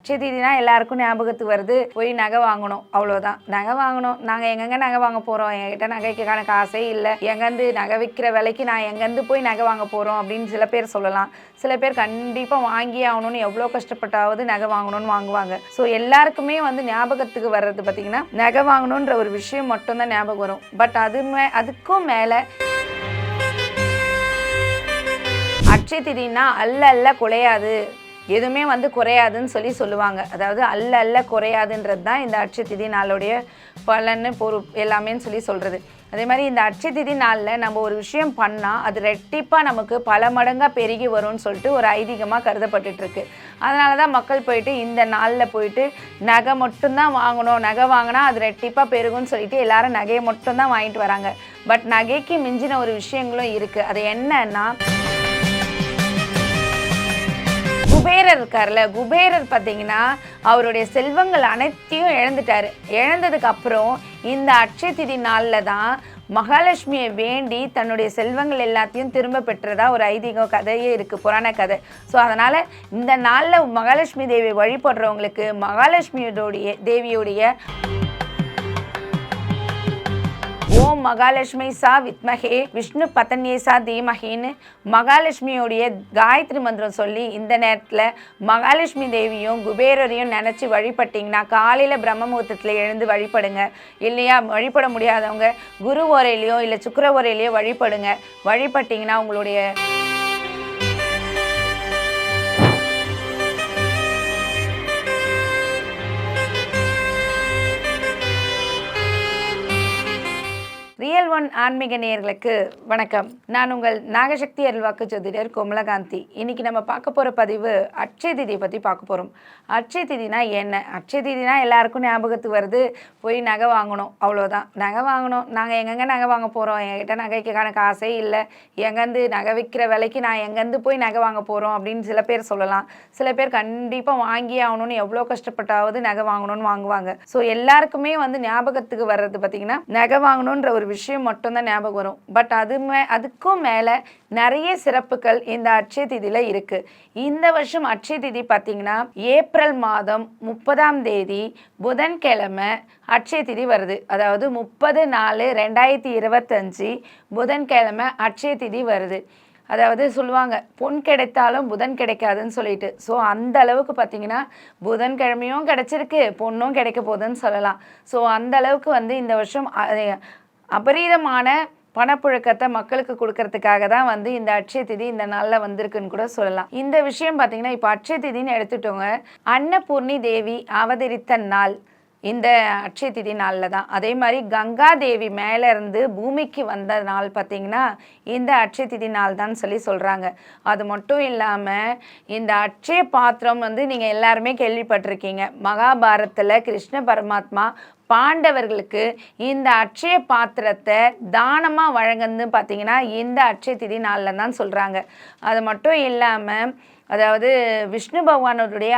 அட்சய எல்லாருக்கும் ஞாபகத்துக்கு வருது. போய் நகை வாங்கணும், அவ்வளோதான். நகை வாங்கணும், நாங்கள் எங்கெங்கே நகை வாங்க போகிறோம், என்கிட்ட நகைக்கான காசே இல்லை, எங்கேருந்து நகை விற்கிற விலைக்கு நான் எங்கேருந்து போய் நகை வாங்க போகிறோம் அப்படின்னு சில பேர் சொல்லலாம். சில பேர் கண்டிப்பாக வாங்கியே ஆகணும்னு எவ்வளோ கஷ்டப்பட்டாவது நகை வாங்கணும்னு வாங்குவாங்க. ஸோ எல்லாருக்குமே ஞாபகத்துக்கு வர்றது பார்த்திங்கன்னா நகை வாங்கணுன்ற ஒரு விஷயம் மட்டும்தான் ஞாபகம் வரும். பட் அதுக்கும் மேலே அட்சய திதினா அல்ல குலையாது, எதுவுமே குறையாதுன்னு சொல்லுவாங்க. அதாவது அல்ல குறையாதுன்றது தான் இந்த அட்சய திதி நாளுடைய பலன்னு எல்லாமே சொல்கிறது. அதே மாதிரி இந்த அட்சய திதி நாளில் நம்ம ஒரு விஷயம் பண்ணால் அது ரெட்டிப்பாக நமக்கு பல மடங்காக பெருகி வரும்னு சொல்லிட்டு ஒரு ஐதீகமாக கருதப்பட்டுருக்கு. அதனால தான் மக்கள் போயிட்டு இந்த நாளில் போயிட்டு நகை மட்டும்தான் வாங்கணும், நகை வாங்கினா அது ரெட்டிப்பாக பெருகும்னு சொல்லிட்டு எல்லாரும் நகையை மட்டும்தான் வாங்கிட்டு வராங்க. பட் நகைக்கு மிஞ்சின ஒரு விஷயங்களும் இருக்குது. அது என்னன்னா, குபேரர் இருக்கார்ல, குபேரர் பார்த்தீங்கன்னா அவருடைய செல்வங்கள் அனைத்தையும் இழந்துட்டார். இழந்ததுக்கு அப்புறம் இந்த அட்சய திதி நாளில் தான் மகாலட்சுமியை வேண்டி தன்னுடைய செல்வங்கள் எல்லாத்தையும் திரும்ப பெற்றதா ஒரு ஐதீக கதையே இருக்குது, புராண கதை. ஸோ அதனால் இந்த நாளில் மகாலட்சுமி தேவியை வழிபடுறவங்களுக்கு மகாலட்சுமியோடைய தேவியுடைய ஓம் மகாலட்சுமி சா வித்மகே விஷ்ணு பதன்யே சா தீமகின்னு மகாலட்சுமியோடைய காயத்ரி மந்திரம் சொல்லி இந்த நேரத்தில் மகாலட்சுமி தேவியும் குபேரரையும் நினச்சி வழிபட்டிங்கன்னா காலையில் பிரம்ம முகூர்த்தத்தில் எழுந்து வழிபடுங்க. இல்லையா வழிபட முடியாதவங்க குரு ஓரையிலையோ இல்லை சுக்கிர ஓரையிலையோ வழிபடுங்க. வழிபட்டிங்கன்னா உங்களுடைய ரியல் ஒன் ஆன்மீக நேயர்களுக்கு வணக்கம். நான் உங்கள் நாகசக்தி அருள்வாக்கு ஜோதிடர் கோமலகாந்தி. இன்றைக்கி நம்ம பார்க்க போகிற பதிவு அட்சய திதியை பற்றி பார்க்க போகிறோம். அட்சய திதினா என்ன? அட்சய திதினா எல்லாருக்கும் ஞாபகத்துக்கு வருது, போய் நகை வாங்கணும், அவ்வளோதான். நகை வாங்கணும், நாங்கள் எங்கெங்கே நகை வாங்க போகிறோம், என்கிட்ட நகைக்கான காசே இல்லை, எங்கேருந்து நகை விற்கிற விலைக்கு நான் எங்கேருந்து போய் நகை வாங்க போகிறோம் அப்படின்னு சில பேர் சொல்லலாம். சில பேர் கண்டிப்பாக வாங்கியே ஆகணும்னு எவ்வளோ கஷ்டப்பட்டாவது நகை வாங்கணும்னு வாங்குவாங்க. ஸோ எல்லாருக்குமே ஞாபகத்துக்கு வர்றது பார்த்திங்கன்னா நகை வாங்கணுன்ற ஒரு விஷயம் மட்டும்தான் ஞாபகம் வரும். பட் அதுக்கும் மேலே நிறைய சிறப்புகள் இந்த அட்சய திதியில் இருக்குது. இந்த வருஷம் அட்சய திதி பார்த்திங்கன்னா ஏப்ரல் மாதம் 30ஆம் தேதி புதன்கிழமை அட்சய திதி வருது. அதாவது 30/4/2025 புதன்கிழமை அட்சய திதி வருது. அதாவது சொல்லுவாங்க பொன் கிடைத்தாலும் புதன் கிடைக்காதுன்னு சொல்லிட்டு. ஸோ அந்த அளவுக்கு பார்த்திங்கன்னா புதன்கிழமையும் கிடைச்சிருக்கு, பொண்ணும் கிடைக்க போகுதுன்னு சொல்லலாம். ஸோ அந்த அளவுக்கு இந்த வருஷம் அபரீதமான பணப்புழக்கத்தை மக்களுக்கு கொடுக்கறதுக்காக தான் இந்த அட்சய திதி இந்த நாளில் வந்திருக்குன்னு கூட சொல்லலாம். இந்த விஷயம் பார்த்திங்கன்னா இப்போ அட்சய திதின்னு எடுத்துட்டோங்க, அன்னபூர்ணி தேவி அவதரித்த நாள் இந்த அட்சய திதி நாளில் தான். அதே மாதிரி கங்கா தேவி மேலேருந்து பூமிக்கு வந்த நாள் பார்த்திங்கன்னா இந்த அட்சய திதி நாள் தான் சொல்கிறாங்க. அது மட்டும் இல்லாமல் இந்த அட்சய பாத்திரம் நீங்கள் எல்லாருமே கேள்விப்பட்டிருக்கீங்க. மகாபாரதத்தில் கிருஷ்ண பரமாத்மா பாண்டவர்களுக்கு இந்த அட்சய பாத்திரத்தை தானமாக வழங்குன்னு பார்த்திங்கன்னா இந்த அட்சய திதி நாளில் தான் சொல்கிறாங்க. அது மட்டும் இல்லாமல் அதாவது விஷ்ணு பகவானுடைய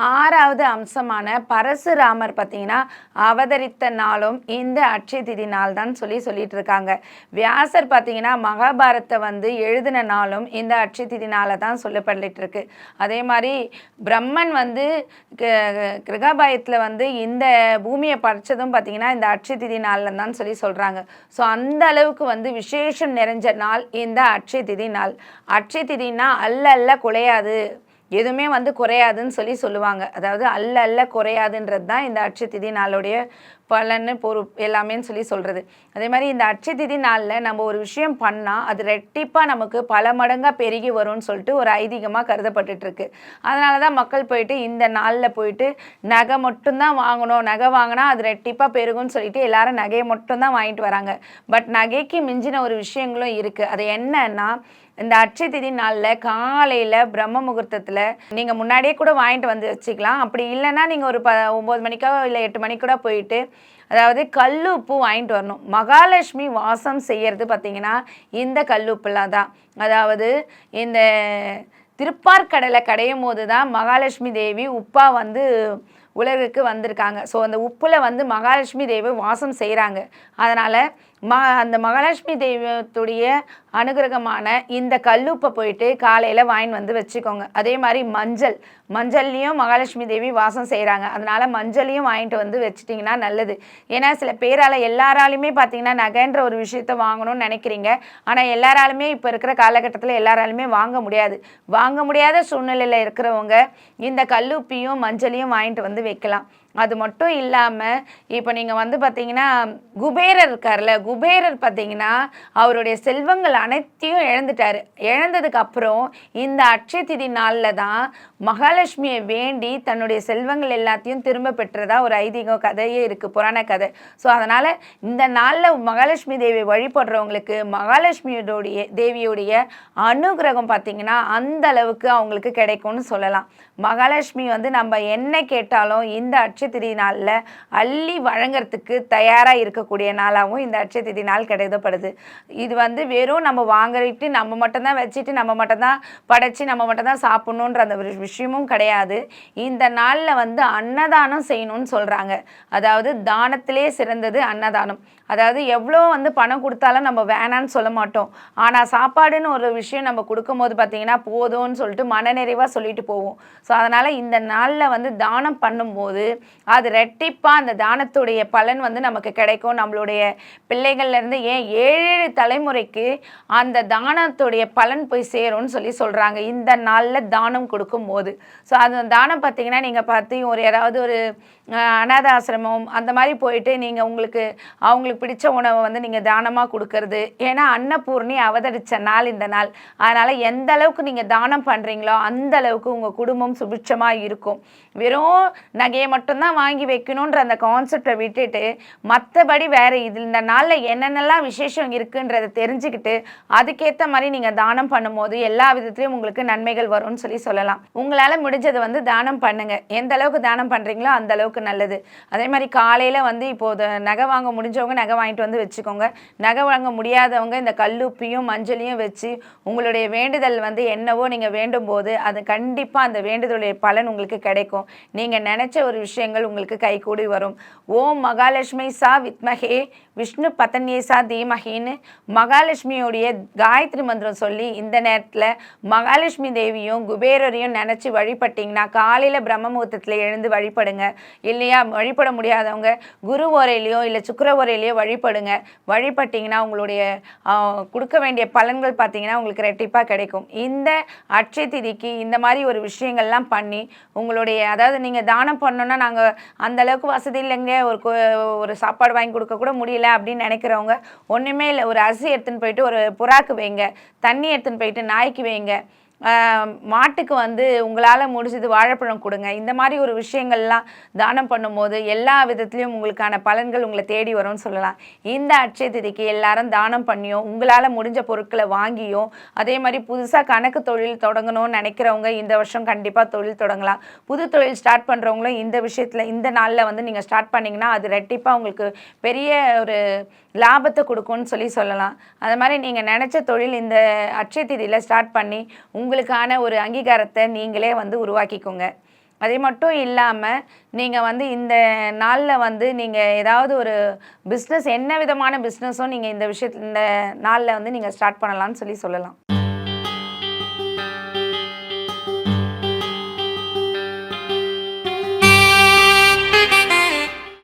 ஆறாவது அம்சமான பரசுராமர் பார்த்திங்கன்னா அவதரித்த நாளும் இந்த அட்சய திதி நாள் தான் சொல்லிட்டு இருக்காங்க. வியாசர் பார்த்திங்கன்னா மகாபாரத்தை எழுதின நாளும் இந்த அட்சய திதி நாளை தான் சொல்லப்பட்டு இருக்கு. அதே மாதிரி பிரம்மன் கிரகாபாயத்தில் இந்த பூமியை படைச்சதும் பார்த்திங்கன்னா இந்த அட்சய திதி நாளில் தான் சொல்கிறாங்க. ஸோ அந்த அளவுக்கு விசேஷம் நிறைஞ்ச நாள் இந்த அட்சய திதி நாள். அட்சய திதினா அல்ல குலையாது, எதுவுமே குறையாதுன்னு சொல்லுவாங்க. அதாவது அல்ல குறையாதுன்றது தான் இந்த அட்சய திதி நாளுடைய பலன்னு எல்லாமே சொல்கிறது. அதே மாதிரி இந்த அட்சய திதி நாளில் நம்ம ஒரு விஷயம் பண்ணால் அது ரெட்டிப்பாக நமக்கு பல மடங்காக பெருகி வரும்னு சொல்லிட்டு ஒரு ஐதீகமாக கருதப்பட்டுருக்கு. அதனால தான் மக்கள் போயிட்டு இந்த நாளில் போயிட்டு நகை மட்டும்தான் வாங்கணும், நகை வாங்கினா அது ரெட்டிப்பாக பெருகும்னு சொல்லிட்டு எல்லாரும் நகையை மட்டும்தான் வாங்கிட்டு வராங்க. பட் நகைக்கு மிஞ்சின ஒரு விஷயங்களும் இருக்குது. அது என்னன்னா, இந்த அட்சய திதி நாளில் காலையில் பிரம்ம முகூர்த்தத்தில் நீங்கள் முன்னாடியே கூட வாங்கிட்டு வந்து வச்சுக்கலாம். அப்படி இல்லைன்னா நீங்கள் ஒரு 9 மணிக்கோ இல்லை 8 மணிக்கு கூட போயிட்டு அதாவது கல்லுப்பு வாங்கிட்டு வரணும். மகாலட்சுமி வாசம் செய்கிறது பார்த்திங்கன்னா இந்த கல்லுப்புலாம் தான். அதாவது இந்த திருப்பார்கடலை கடையும் போது தான் மகாலட்சுமி தேவி உப்பாக உலகுக்கு வந்திருக்காங்க. ஸோ அந்த உப்பில் மகாலட்சுமி தேவி வாசம் செய்கிறாங்க. அதனால் அந்த மகாலட்சுமி தெய்வத்துடைய அனுகிரகமான இந்த கல்லுப்பை போயிட்டு காலையில் வாங்கின்னு வந்து வச்சுக்கோங்க. அதே மாதிரி மஞ்சள்லேயும் மகாலட்சுமி தேவி வாசம் செய்கிறாங்க. அதனால் மஞ்சளையும் வாங்கிட்டு வந்து வச்சுட்டிங்கன்னா நல்லது. ஏன்னா சில பேரால் எல்லாராலுமே பார்த்தீங்கன்னா நகைன்ற ஒரு விஷயத்த வாங்கணும்னு நினைக்கிறீங்க. ஆனால் எல்லாராலுமே இப்போ இருக்கிற காலகட்டத்தில் எல்லாராலுமே வாங்க முடியாது. வாங்க முடியாத சூழ்நிலையில் இருக்கிறவங்க இந்த கல்லுப்பியும் மஞ்சளையும் வாங்கிட்டு வந்து வைக்கலாம். அது மட்டும் இல்லாமல் இப்போ நீங்கள் வந்து பார்த்தீங்கன்னா குபேரர் இருக்கார்ல, குபேரர் பார்த்தீங்கன்னா அவருடைய செல்வங்கள் அனைத்தையும் இழந்துட்டார். இழந்ததுக்கு அப்புறம் இந்த அட்சய திதி நாளில் தான் மகாலட்சுமியை வேண்டி தன்னுடைய செல்வங்கள் எல்லாத்தையும் திரும்ப பெற்றதா ஒரு ஐதீக கதையே இருக்குது, புராண கதை. ஸோ அதனால் இந்த நாளில் மகாலட்சுமி தேவி வழிபடுறவங்களுக்கு மகாலட்சுமியோடைய தேவியுடைய அனுகிரகம் பார்த்தீங்கன்னா அந்த அளவுக்கு அவங்களுக்கு கிடைக்கும்னு சொல்லலாம். மகாலட்சுமி வந்து நம்ம என்ன கேட்டாலும் இந்த அட்சய நாளில் அள்ளி வழங்கிறதுக்கு தயாராக இருக்கக்கூடிய நாளாகவும் இந்த அட்சய நாள் கருதப்படுது. இது வந்து வெறும் நம்ம வாங்கிட்டு நம்ம மட்டும்தான் வச்சுட்டு நம்ம மட்டும்தான் படைச்சி நம்ம மட்டும்தான் சாப்பிட்ணுன்ற அந்த விஷயமும் கிடையாது. இந்த நாளில் வந்து அன்னதானம் செய்யணும்னு சொல்கிறாங்க. அதாவது தானத்திலே சிறந்தது அன்னதானம். அதாவது எவ்வளோ வந்து பணம் கொடுத்தாலும் நம்ம வேணான்னு சொல்ல மாட்டோம். ஆனால் சாப்பாடுன்னு ஒரு விஷயம் நம்ம கொடுக்கும்போது பார்த்திங்கன்னா போதும்னு சொல்லிட்டு மனநிறைவாக சொல்லிட்டு போவோம். ஸோ அதனால் இந்த நாளில் வந்து தானம் பண்ணும்போது அது ரெட்டிப்பாக அந்த தானத்துடைய பலன் வந்து நமக்கு கிடைக்கும். நம்மளுடைய பிள்ளைகள்லேருந்து ஏன் 7 தலைமுறைக்கு அந்த தானத்துடைய பலன் போய் சேரும்னு சொல்கிறாங்க இந்த நாளில் தானம் கொடுக்கும்போது. ஸோ அது தானம் பார்த்திங்கன்னா நீங்கள் பார்த்து யாராவது ஒரு அநாத ஆசிரமம் அந்த மாதிரி போயிட்டு நீங்கள் அவங்களுக்கு பிடிச்ச உணவை வந்து நீங்கள் தானமாக கொடுக்கறது. ஏன்னா அன்னபூர்ணி அவதரித்த நாள் இந்த நாள். அதனால் எந்த அளவுக்கு நீங்கள் தானம் பண்ணுறீங்களோ அந்த அளவுக்கு உங்கள் குடும்பம் சுபிட்சமாக இருக்கும். வெறும் நகையை மட்டும்தான் வாங்கி வைக்கணுன்ற அந்த கான்செப்டை விட்டுட்டு மற்றபடி வேறு இந்த நாளில் என்னென்னலாம் விசேஷம் இருக்குன்றதை தெரிஞ்சுக்கிட்டு அதுக்கேற்ற மாதிரி நீங்கள் தானம் பண்ணும்போது எல்லா விதத்துலையும் உங்களுக்கு நன்மைகள் வரும்னு சொல்லலாம். உங்களால் முடிஞ்சதை வந்து தானம் பண்ணுங்கள். எந்த அளவுக்கு தானம் பண்ணுறீங்களோ அந்த அளவுக்கு நல்லது. அதே மாதிரி காலையில் வந்து இப்போது நகை வாங்க முடிஞ்சவங்க நகை வாங்கிட்டு வந்து வச்சுக்கோங்க. நகை வாங்க முடியாதவங்க இந்த கல்லுப்பியும் மஞ்சளையும் வச்சு உங்களுடைய வேண்டுதல் வந்து என்னவோ நீங்கள் வேண்டும் போது அது கண்டிப்பாக அந்த வேண்டுதலுடைய பலன் உங்களுக்கு கிடைக்கும். நீங்கள் நினச்ச ஒரு விஷயங்கள் உங்களுக்கு கைகூடி வரும். ஓம் மகாலட்சுமி சா வித்மகே விஷ்ணு பதன்யே சா தீமகின்னு மகாலட்சுமியுடைய காயத்ரி மந்திரம் சொல்லி இந்த நேரத்தில் மகாலட்சுமி தேவியும் குபேரரையும் நினச்சி வழிபட்டிங்கன்னா காலையில் பிரம்ம முகூர்த்தத்தில் எழுந்து வழிபடுங்க. இல்லையா வழிபட முடியாதவங்க குரு ஓரையிலையோ இல்லை சுக்கிர ஓரையிலையோ வழிபடுங்க. வழிபட்டிங்கன்னா உங்களுடைய கொடுக்க வேண்டிய பலன்கள் பார்த்தீங்கன்னா உங்களுக்கு ரெட்டிப்பாக கிடைக்கும். இந்த அட்சய திதிக்கு இந்த மாதிரி ஒரு விஷயங்கள்லாம் பண்ணி உங்களுடைய அதாவது நீங்கள் தானம் பண்ணோன்னா நாங்கள் அந்தளவுக்கு வசதி இல்லைங்க, ஒரு சாப்பாடு வாங்கி கொடுக்க கூட முடியல அப்படின்னு நினைக்கிறவங்க ஒன்றுமே இல்லை, ஒரு அரிசி எடுத்துன்னு போயிட்டு ஒரு புறாக்கு வைங்க, தண்ணி எடுத்துன்னு போயிட்டு நாய்க்கு வைங்க, மாட்டுக்கு வந்து உங்களால் முடிஞ்சது வாழைப்பழம் கொடுங்க. இந்த மாதிரி ஒரு விஷயங்கள்லாம் தானம் பண்ணும்போது எல்லா விதத்துலேயும் உங்களுக்கான பலன்கள் உங்களை தேடி வரும்னு சொல்லலாம். இந்த அட்சய திதிக்கு எல்லாரும் தானம் பண்ணியும் உங்களால் முடிஞ்ச பொருட்களை வாங்கியும் அதே மாதிரி புதுசாக கணக்கு தொழில் தொடங்கணும்னு நினைக்கிறவங்க இந்த வருஷம் கண்டிப்பாக தொழில் தொடங்கலாம். புது தொழில் ஸ்டார்ட் பண்ணுறவங்களும் இந்த விஷயத்தில் இந்த நாளில் வந்து நீங்கள் ஸ்டார்ட் பண்ணிங்கன்னா அது ரெட்டிப்பாக உங்களுக்கு பெரிய ஒரு லாபத்தை கொடுக்கும்னு சொல்லலாம். அது மாதிரி நீங்கள் நினச்ச தொழில் இந்த அட்சய திதியில் ஸ்டார்ட் பண்ணி உங்களுக்கான ஒரு அங்கீகாரத்தை நீங்களே வந்து உருவாக்கிக்கோங்க. அதே மட்டும் இல்லாமல் நீங்கள் வந்து இந்த நாளில் வந்து நீங்கள் ஏதாவது ஒரு பிஸ்னஸ் என்ன விதமான பிஸ்னஸும் நீங்கள் இந்த நாளில் வந்து நீங்கள் ஸ்டார்ட் பண்ணலான்னு சொல்லலாம்.